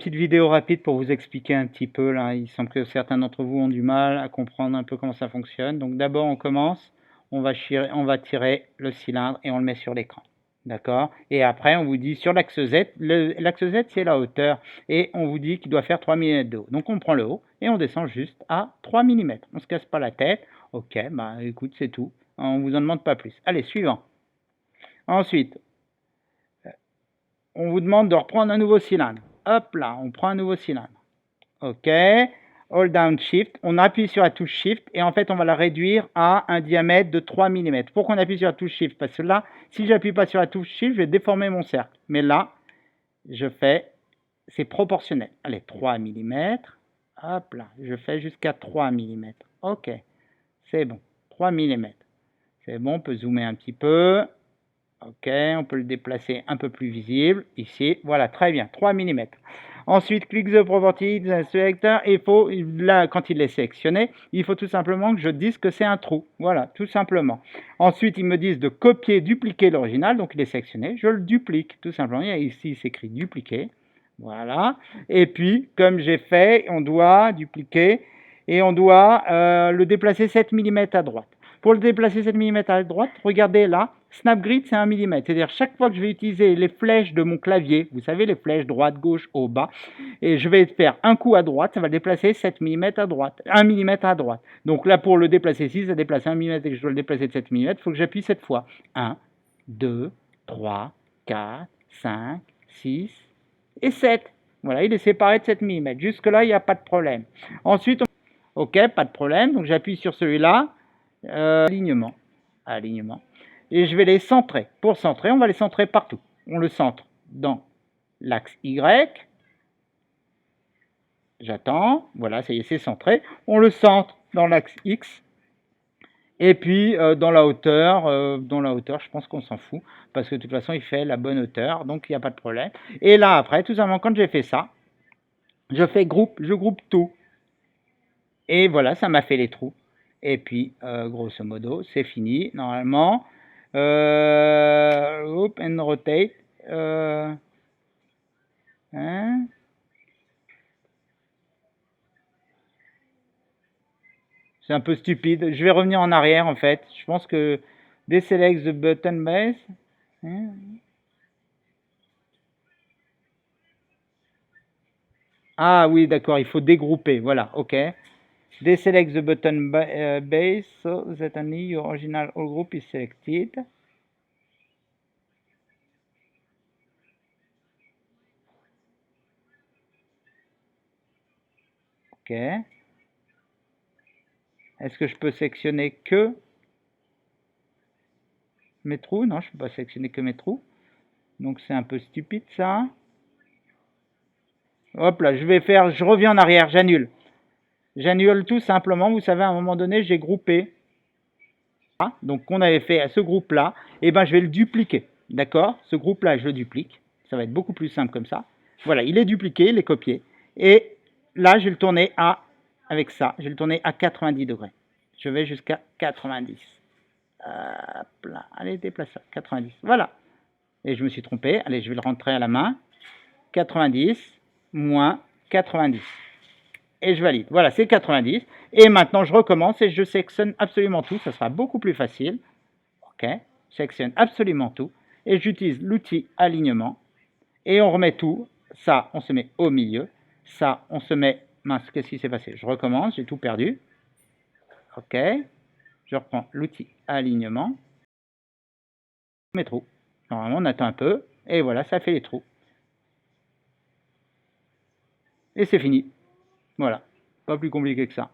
Petite vidéo rapide pour vous expliquer un petit peu là, il semble que certains d'entre vous ont du mal à comprendre un peu comment ça fonctionne. Donc d'abord on commence, on va tirer le cylindre et on le met sur l'écran. D'accord? Et après on vous dit sur l'axe Z, l'axe Z c'est la hauteur et on vous dit qu'il doit faire 3 mm de haut. Donc on prend le haut et on descend juste à 3 mm. On ne se casse pas la tête. Ok, bah écoute c'est tout. On ne vous en demande pas plus. Allez, suivant. Ensuite, on vous demande de reprendre un nouveau cylindre. Hop là, on prend un nouveau cylindre. OK. Hold down Shift. On appuie sur la touche Shift et en fait, on va la réduire à un diamètre de 3 mm. Pourquoi on appuie sur la touche Shift? Parce que là, si j'appuie pas sur la touche Shift, je vais déformer mon cercle. Mais là, c'est proportionnel. Allez, 3 mm. Hop là, je fais jusqu'à 3 mm. OK, c'est bon. 3 mm. C'est bon, on peut zoomer un petit peu. OK, on peut le déplacer un peu plus visible. Ici, voilà, très bien, 3 mm. Ensuite, click the property selector. Il faut, là, quand il est sélectionné, il faut tout simplement que je dise que c'est un trou. Voilà, tout simplement. Ensuite, ils me disent de copier, dupliquer l'original. Donc, il est sélectionné. Je le duplique, tout simplement. Ici, il s'écrit dupliquer. Voilà. Et puis, comme j'ai fait, on doit dupliquer et on doit le déplacer 7 mm à droite. Pour le déplacer 7 mm à droite, regardez là, Snap Grid c'est 1 mm. C'est-à-dire chaque fois que je vais utiliser les flèches de mon clavier, vous savez les flèches droite, gauche, haut, bas, et je vais faire un coup à droite, ça va le déplacer 7 mm à droite, 1 mm à droite. Donc là pour le déplacer, si ça déplace 1 mm et que je dois le déplacer de 7 mm, il faut que j'appuie 7 fois. 1, 2, 3, 4, 5, 6 et 7. Voilà, il est séparé de 7 mm. Jusque là, il n'y a pas de problème. Ensuite, ok, pas de problème, donc j'appuie sur celui-là. Alignement, et je vais les centrer. Pour centrer, on va les centrer partout. On le centre dans l'axe Y, j'attends, voilà, ça y est, c'est centré. On le centre dans l'axe X, et puis dans la hauteur, je pense qu'on s'en fout, parce que de toute façon, il fait la bonne hauteur, donc il n'y a pas de problème. Et là, après, tout simplement, quand j'ai fait ça, je groupe tout. Et voilà, ça m'a fait les trous. Et puis, grosso modo, c'est fini. Normalement, and rotate. Hein? C'est un peu stupide. Je vais revenir en arrière, en fait. Je pense que deselect the button base. Hein? Ah oui, d'accord, il faut dégrouper. Voilà, ok. Deselect the button base so that only your original all group is selected. Ok. Est-ce que je peux sélectionner que mes trous? Non, je ne peux pas sélectionner que mes trous. Donc c'est un peu stupide ça. Hop là, je reviens en arrière, j'annule. J'annule tout simplement, vous savez, à un moment donné, j'ai groupé. Donc qu'on avait fait à ce groupe-là, et ben je vais le dupliquer. D'accord? Ce groupe-là, je le duplique. Ça va être beaucoup plus simple comme ça. Voilà, il est dupliqué, il est copié. Et là, je vais le tourner avec ça, je vais le tourner à 90 degrés. Je vais jusqu'à 90. Hop là, allez, déplace ça, 90. Voilà. Et je me suis trompé. Allez, je vais le rentrer à la main. 90 moins 90. Et je valide. Voilà, c'est 90. Et maintenant, je recommence et je sélectionne absolument tout. Ça sera beaucoup plus facile. OK. Je sélectionne absolument tout. Et j'utilise l'outil alignement. Et on remet tout. Ça, on se met au milieu. Ça, on se met... Mince, qu'est-ce qui s'est passé? Je recommence, j'ai tout perdu. OK. Je reprends l'outil alignement. Mes trous. Normalement, on attend un peu. Et voilà, ça fait les trous. Et c'est fini. Voilà, pas plus compliqué que ça.